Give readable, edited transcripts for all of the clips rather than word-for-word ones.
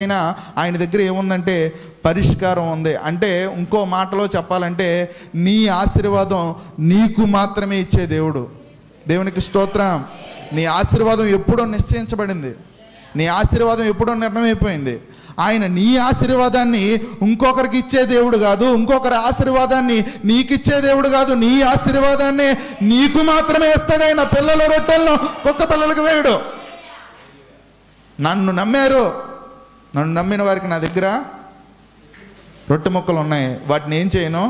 అయినా ఆయన దగ్గర ఏముందంటే పరిష్కారం ఉంది. అంటే ఇంకో మాటలో చెప్పాలంటే నీ ఆశీర్వాదం నీకు మాత్రమే ఇచ్చే దేవుడు. దేవునికి స్తోత్రం. నీ ఆశీర్వాదం ఎప్పుడో నిశ్చయించబడింది, నీ ఆశీర్వాదం ఎప్పుడో నిర్ణయమైపోయింది. ఆయన నీ ఆశీర్వాదాన్ని ఇంకొకరికి ఇచ్చే దేవుడు కాదు, ఇంకొకరి ఆశీర్వాదాన్ని నీకు ఇచ్చే దేవుడు కాదు. నీ ఆశీర్వాదాన్ని నీకు మాత్రమే ఇస్తాడు ఆయన. పిల్లల రొట్టెలను కుక్క పిల్లలకు వేయడు. నన్ను నమ్మారు, నన్ను నమ్మిన వారికి నా దగ్గర రొట్టె ముక్కలు ఉన్నాయి, వాటిని ఏం చేయను?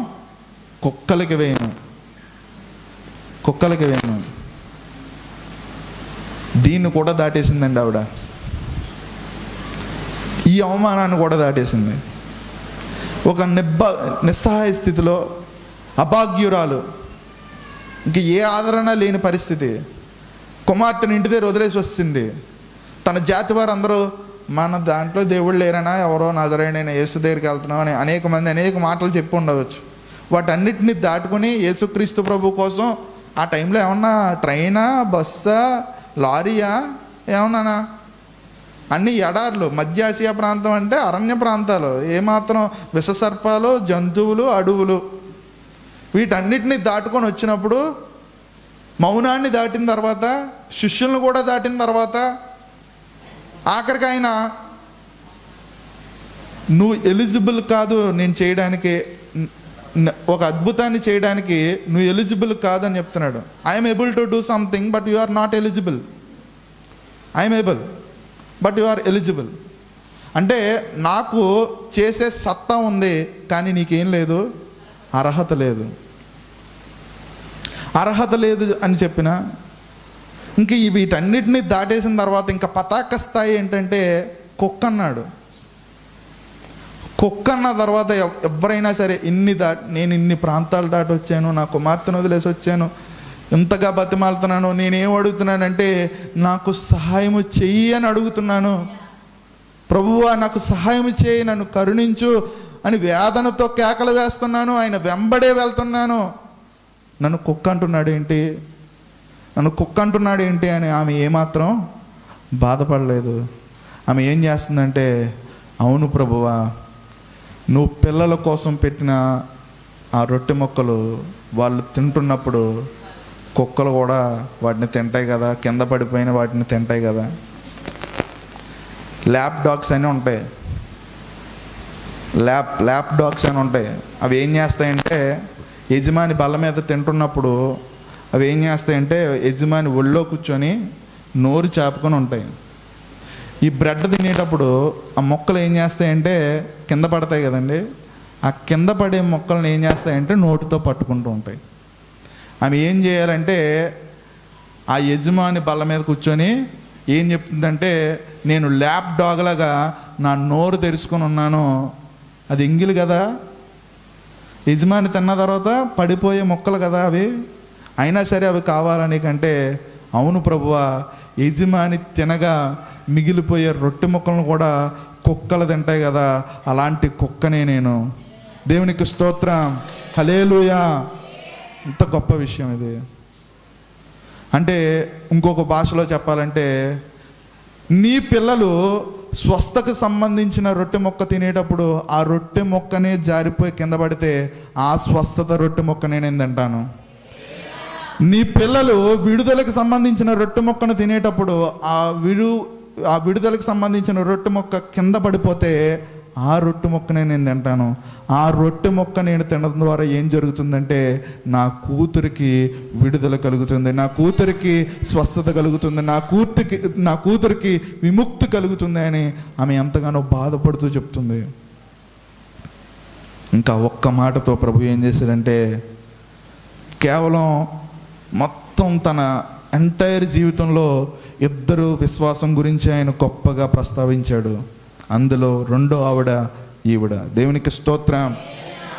కుక్కలకి వేయను, కుక్కలకి వేయను. దీన్ని కూడా దాటేసిందండి ఆవిడ. ఈ అవమానాన్ని కూడా దాటేసింది. ఒక నిస్సహాయ స్థితిలో అభాగ్యురాలు, ఇంక ఏ ఆదరణ లేని పరిస్థితి. కుమార్తెను ఇంటి దగ్గర వదిలేసి వస్తుంది. తన జాతి వారు అందరూ మన దాంట్లో దేవుడు లేరనా, ఎవరో నజరేయుడైన యేసు దగ్గరికి వెళ్తున్నాం అని అనేక మంది అనేక మాటలు చెప్పి ఉండవచ్చు. వాటన్నిటిని దాటుకుని యేసుక్రీస్తు ప్రభు కోసం ఆ టైంలో ఏమన్నా ట్రైనా, బస్సా, లారీయా, ఏమన్నానా? అన్ని ఎడార్లు. మధ్య ఆసియా ప్రాంతం అంటే అరణ్య ప్రాంతాలు, ఏమాత్రం విషసర్పాలు, జంతువులు, అడవులు. వీటన్నిటిని దాటుకొని వచ్చినప్పుడు మౌనాన్ని దాటిన తర్వాత, శిష్యులను కూడా దాటిన తర్వాత, ఆఖరికి ఆయన నువ్వు ఎలిజిబుల్ కాదు నేను చేయడానికి, ఒక అద్భుతాన్ని చేయడానికి నువ్వు ఎలిజిబుల్ కాదు అని చెప్తున్నాడు. I'm able to do something but you are not eligible. I'm able but you are eligible. అంటే నాకు చేసే సత్తా ఉంది, కానీ నీకేం లేదు, అర్హత లేదు. అర్హత లేదు అని చెప్పిన ఇంక వీటన్నిటిని దాటేసిన తర్వాత ఇంకా పతాక స్థాయి ఏంటంటే కుక్క అన్నాడు. కుక్క అన్న తర్వాత ఎవరైనా సరే నేను ఇన్ని ప్రాంతాలు దాటి వచ్చాను, నా కుమార్తెను వదిలేసి వచ్చాను, ఇంతగా బతిమాలుతున్నాను, నేనేం అడుగుతున్నానంటే నాకు సహాయము చెయ్యి అని అడుగుతున్నాను. ప్రభువా నాకు సహాయం చేయి, నన్ను కరుణించు అని వేదనతో కేకలు వేస్తున్నాను. ఆయన వెంబడే వెళ్తున్నాను. నన్ను కుక్క అంటున్నాడు ఏంటి, నన్ను కుక్క అంటున్నాడు ఏంటి అని ఆమె ఏమాత్రం బాధపడలేదు. ఆమె ఏం చేస్తుందంటే, అవును ప్రభువా, నువ్వు పిల్లల కోసం పెట్టిన ఆ రొట్టె మొక్కలు వాళ్ళు తింటున్నప్పుడు కుక్కలు కూడా వాటిని తింటాయి కదా, కింద పడిపోయిన వాటిని తింటాయి కదా. ల్యాప్ డాగ్స్ అని ఉంటాయి, ల్యాప్ డాగ్స్ అని ఉంటాయి. అవి ఏం చేస్తాయంటే యజమాని బల్ల మీద తింటున్నప్పుడు అవి ఏం చేస్తాయంటే యజమాని ఒళ్ళో కూర్చొని నోరు చాపుకొని ఉంటాయి. ఈ బ్రెడ్ తినేటప్పుడు ఆ మొక్కలు ఏం చేస్తాయంటే కింద పడతాయి కదండి, ఆ కింద పడే మొక్కలను ఏం చేస్తాయంటే నోటితో పట్టుకుంటూ ఉంటాయి. ఆమె ఏం చేయాలంటే ఆ యజమాని బల్ల మీద కూర్చొని ఏం చెప్తుందంటే, నేను ల్యాప్ డాగ్లాగా నా నోరు తెరుచుకొని ఉన్నాను. అది ఎంగిలి కదా, యజమాని తిన్న తర్వాత పడిపోయే మొక్కలు కదా అవి, అయినా సరే అవి కావాలని కంటే, అవును ప్రభువా, యజమాని తినగా మిగిలిపోయే రొట్టె మొక్కలను కూడా కుక్కలు తింటాయి కదా, అలాంటి కుక్కనే నేను. దేవునికి స్తోత్రం, హల్లెలూయా. ఇంత గొప్ప విషయం ఇది. అంటే ఇంకొక భాషలో చెప్పాలంటే, నీ పిల్లలు స్వస్థకు సంబంధించిన రొట్టె మొక్క తినేటప్పుడు ఆ రొట్టె మొక్కనే జారిపోయి కింద పడితే ఆ స్వస్థత రొట్టె మొక్క నేను తింటాను. నీ పిల్లలు విడుదలకు సంబంధించిన రొట్టె మొక్కను తినేటప్పుడు ఆ విడుదలకు సంబంధించిన రొట్టె మొక్క కింద పడిపోతే ఆ రొట్టె మొక్కనే నేను తింటాను. ఆ రొట్టె మొక్క నేను తినడం ద్వారా ఏం జరుగుతుందంటే, నా కూతురికి విడుదల కలుగుతుంది, నా కూతురికి స్వస్థత కలుగుతుంది, నా కూతురికి విముక్తి కలుగుతుంది అని ఆమె ఎంతగానో బాధపడుతూ చెప్తుంది. ఇంకా ఒక్క మాటతో ప్రభు ఏం చేశాడంటే, కేవలం మొత్తం తన ఎంటైర్ జీవితంలో ఇద్దరు విశ్వాసం గురించి ఆయన గొప్పగా ప్రస్తావించాడు. అందులో రెండో ఆవిడ ఈవిడ. దేవునికి స్తోత్రం.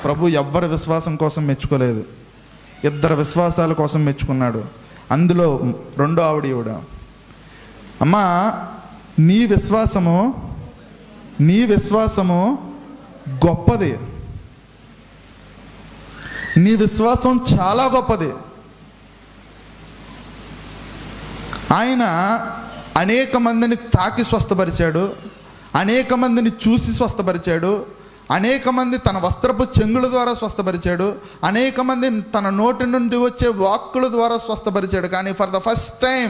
ప్రభు ఎవ్వరి విశ్వాసం కోసం మెచ్చుకోలేదు, ఇద్దరు విశ్వాసాల కోసం మెచ్చుకున్నాడు. అందులో రెండో ఆవిడ ఈవిడ. అమ్మా, నీ విశ్వాసము గొప్పది, నీ విశ్వాసం చాలా గొప్పది. ఆయన అనేక మందిని తాకి స్వస్థపరిచాడు, అనేక మందిని చూసి స్వస్థపరిచాడు, అనేక మంది తన వస్త్రపు చెంగుల ద్వారా స్వస్థపరిచాడు, అనేక మంది తన నోటి నుండి వచ్చే వాక్కుల ద్వారా స్వస్థపరిచాడు. కానీ ఫర్ ద ఫస్ట్ టైం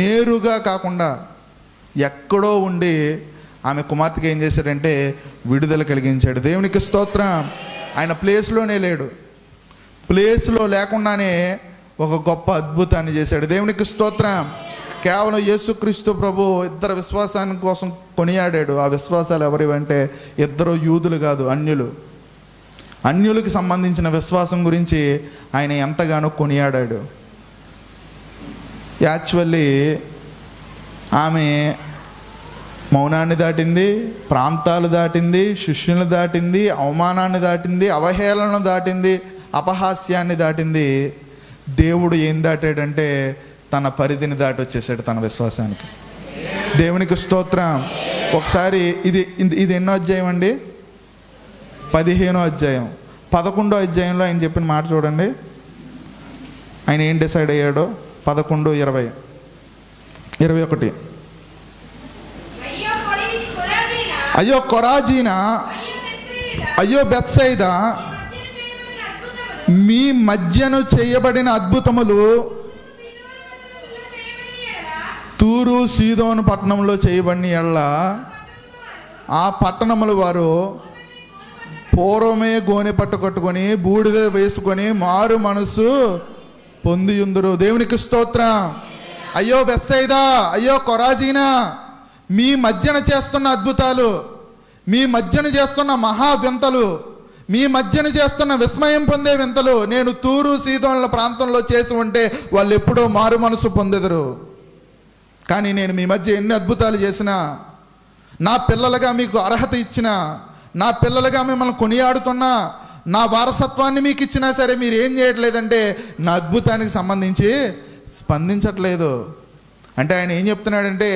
నేరుగా కాకుండా ఎక్కడో ఉండి ఆమె కుమార్తెకి ఏం చేశాడంటే విడుదల కలిగించాడు. దేవునికి స్తోత్రం. ఆయన ప్లేస్లోనే లేడు, ప్లేస్లో లేకుండానే ఒక గొప్ప అద్భుతాన్ని చేశాడు. దేవునికి స్తోత్రం. కేవలం యేసుక్రీస్తు ప్రభు ఇద్దరు విశ్వాసాని కోసం కొనియాడాడు. ఆ విశ్వాసాలు ఎవరివంటే ఇద్దరు యూదులు కాదు, అన్యులకి సంబంధించిన విశ్వాసం గురించి ఆయన ఎంతగానో కొనియాడాడు. యాక్చువల్లీ ఆమె మౌనాన్ని దాటింది, ప్రాంతాలు దాటింది, శిష్యులను దాటింది, అవమానాన్ని దాటింది, అవహేళనను దాటింది, అపహాస్యాన్ని దాటింది. దేవుడు ఏం దాటాడంటే తన పరిధిని దాటి వచ్చేసాడు తన విశ్వాసానికి. దేవునికి స్తోత్రం. ఒకసారి ఇది ఎన్నో అధ్యాయం అండి? 15వ అధ్యాయం. 11వ అధ్యాయంలో ఆయన చెప్పిన మాట చూడండి. ఆయన ఏం డిసైడ్ అయ్యాడో. 11, 20, 21. అయ్యో కొరాజీనా, అయ్యో బెత్సైదా, మీ మధ్యను చేయబడిన అద్భుతములు తూరు సీదోను పట్టణంలో చేయబడిన ఎడల ఆ పట్టణముల వారు పూర్వమే గోనె పట్టు కట్టుకొని బూడిద వేసుకొని మారు మనసు పొందియుందురు. దేవునికి స్తోత్రం. అయ్యో బెత్సైదా, అయ్యో కొరాజీనా, మీ మధ్యన చేస్తున్న అద్భుతాలు, మీ మధ్యన చేస్తున్న మహా వింతలు, మీ మధ్యన చేస్తున్న విస్మయం పొందే వింతలు నేను తూరు సీదోనుల ప్రాంతంలో చేసి ఉంటే వాళ్ళు ఎప్పుడో మారు మనసు పొందెదరు. కానీ నేను మీ మధ్య ఎన్ని అద్భుతాలు చేసినా, నా పిల్లలుగా మీకు అర్హత ఇచ్చినా, నా పిల్లలుగా మిమ్మల్ని కొనియాడుతున్నా, నా వారసత్వాన్ని మీకు ఇచ్చినా సరే మీరు ఏం చేయట్లేదంటే నా అద్భుతానికి సంబంధించి స్పందించట్లేదు. అంటే ఆయన ఏం చెప్తున్నాడంటే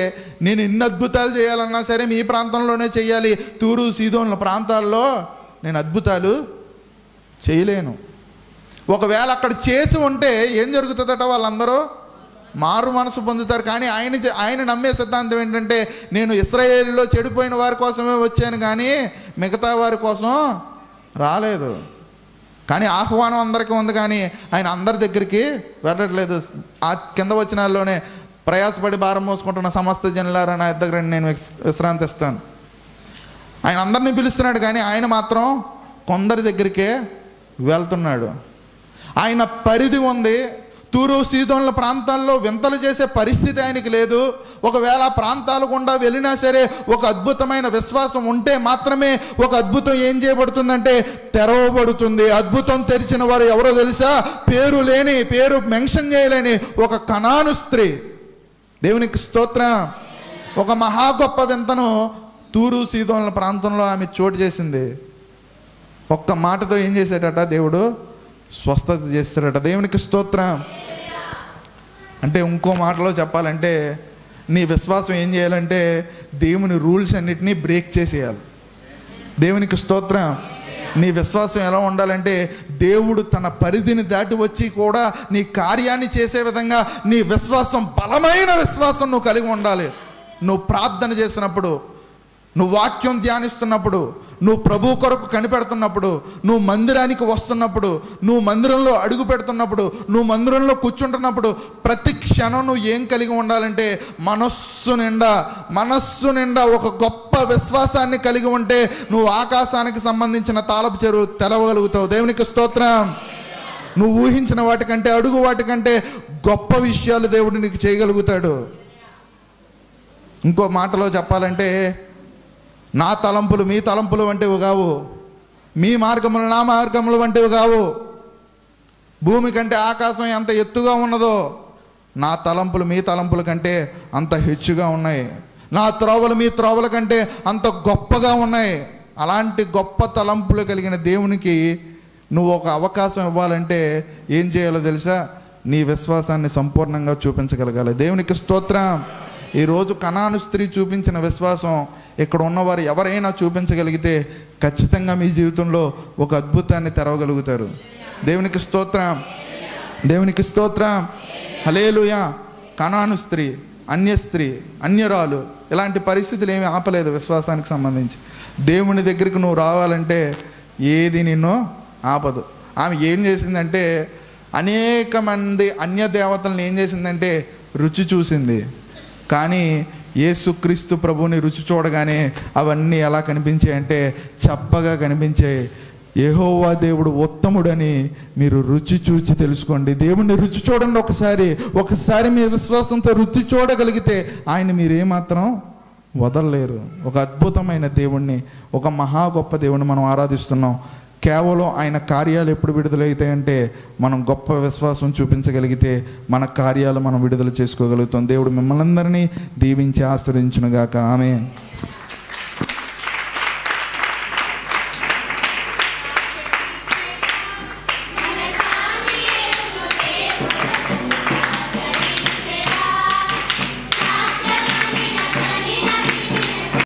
నేను ఎన్ని అద్భుతాలు చేయాలన్నా సరే మీ ప్రాంతంలోనే చేయాలి, తూరు సీదోనుల ప్రాంతాల్లో నేను అద్భుతాలు చేయలేను. ఒకవేళ అక్కడ చేసి ఉంటే ఏం జరుగుతుందట, వాళ్ళందరూ మారు మనసు పొందుతారు. కానీ ఆయన నమ్మే సిద్ధాంతం ఏంటంటే నేను ఇశ్రాయేలులో చెడిపోయిన వారి కోసమే వచ్చాను కానీ మిగతా వారి కోసం రాలేదు. కానీ ఆహ్వానం అందరికీ ఉంది, కానీ ఆయన అందరి దగ్గరికి వెళ్ళట్లేదు. ఆ కింద వచనాల్లోనే ప్రయాసపడి భారం మోసుకుంటున్న సమస్త జనులారా నా దగ్గర నేను విశ్రాంతి ఇస్తాను. ఆయన అందరినీ పిలుస్తున్నాడు, కానీ ఆయన మాత్రం కొందరి దగ్గరికే వెళ్తున్నాడు. ఆయన పరిధి ఉంది. తూరు సీదోనుల ప్రాంతాల్లో వింతలు చేసే పరిస్థితి ఆయనకి లేదు. ఒకవేళ ప్రాంతాల గుండా వెళ్ళినా సరే ఒక అద్భుతమైన విశ్వాసం ఉంటే మాత్రమే ఒక అద్భుతం ఏం చేయబడుతుందంటే తెరవబడుతుంది. అద్భుతం తెరిచిన వారు ఎవరో తెలుసా? పేరు మెన్షన్ చేయలేని ఒక కనాను స్త్రీ. దేవునికి స్తోత్రం. ఒక మహా గొప్ప వింతను తూరు సీదోనుల ప్రాంతంలో ఆమె చోటు చేసింది. ఒక్క మాటతో ఏం చేశాడట? దేవుడు స్వస్థత చేస్తాడట. దేవునికి స్తోత్రం. అంటే ఇంకో మాటలో చెప్పాలంటే నీ విశ్వాసం ఏం చేయాలంటే దేవుని రూల్స్ అన్నిటినీ బ్రేక్ చేసేయాలి. దేవునికి స్తోత్రం. నీ విశ్వాసం ఎలా ఉండాలంటే దేవుడు తన పరిధిని దాటి వచ్చి కూడా నీ కార్యాన్ని చేసే విధంగా నీ విశ్వాసం, బలమైన విశ్వాసం నువ్వు కలిగి ఉండాలి. నువ్వు ప్రార్థన చేసినప్పుడు, నువ్వు వాక్యం ధ్యానిస్తున్నప్పుడు, నువ్వు ప్రభు కొరకు కనిపెడుతున్నప్పుడు, నువ్వు మందిరానికి వస్తున్నప్పుడు, నువ్వు మందిరంలో అడుగు పెడుతున్నప్పుడు, నువ్వు మందిరంలో కూర్చుంటున్నప్పుడు ప్రతి క్షణం నువ్వు ఏం కలిగి ఉండాలంటే మనస్సు నిండా ఒక గొప్ప విశ్వాసాన్ని కలిగి ఉంటే నువ్వు ఆకాశానికి సంబంధించిన తాళపు చెరువు తెలవగలుగుతావు. దేవునికి స్తోత్రం. నువ్వు ఊహించిన వాటికంటే, అడుగు వాటికంటే గొప్ప విషయాలు దేవుడు నీకు చేయగలుగుతాడు. ఇంకో మాటలో చెప్పాలంటే నా తలంపులు మీ తలంపులు వంటివి కావు, మీ మార్గములు నా మార్గములు వంటివి కావు. భూమి కంటే ఆకాశం ఎంత ఎత్తుగా ఉన్నదో నా తలంపులు మీ తలంపుల కంటే అంత హెచ్చుగా ఉన్నాయి. నా త్రోవలు మీ త్రోవల కంటే అంత గొప్పగా ఉన్నాయి. అలాంటి గొప్ప తలంపులు కలిగిన దేవునికి నువ్వు ఒక అవకాశం ఇవ్వాలంటే ఏం చేయాలో తెలుసా? నీ విశ్వాసాన్ని సంపూర్ణంగా చూపించగలగాలి. దేవునికి స్తోత్రం. ఈరోజు కనాను స్త్రీ చూపించిన విశ్వాసం ఇక్కడ ఉన్నవారు ఎవరైనా చూపించగలిగితే ఖచ్చితంగా మీ జీవితంలో ఒక అద్భుతాన్ని తెరవగలుగుతారు. దేవునికి స్తోత్రం. దేవునికి స్తోత్రం. హల్లెలూయా. కనాను స్త్రీ, అన్యరాలు, ఇలాంటి పరిస్థితులు ఏమీ ఆపలేదు విశ్వాసానికి సంబంధించి. దేవుని దగ్గరికి నువ్వు రావాలంటే ఏది నిన్ను ఆపదు. ఆమె ఏం చేసిందంటే అనేక మంది అన్య దేవతలను ఏం చేసిందంటే రుచి చూసింది. కానీ యేసుక్రీస్తు ప్రభువుని రుచి చూడగానే అవన్నీ ఎలా కనిపించాయంటే చప్పగా కనిపించాయి. యెహోవా దేవుడు ఉత్తముడని మీరు రుచి చూచి తెలుసుకోండి. దేవుణ్ణి రుచి చూడండి. ఒకసారి మీ విశ్వాసంతో రుచి చూడగలిగితే ఆయన మీరు ఏమాత్రం వదలలేరు. ఒక అద్భుతమైన దేవుణ్ణి, ఒక మహా గొప్ప దేవుణ్ణి మనం ఆరాధిస్తున్నాం. కేవలం ఆయన కార్యాలు ఎప్పుడు విడుదలవుతాయంటే మనం గొప్ప విశ్వాసం చూపించగలిగితే మన కార్యాలు మనం విడుదల చేసుకోగలుగుతాం. దేవుడు మిమ్మల్ని అందరినీ దీవించి ఆశీర్వదించునుగాక. ఆమేన్.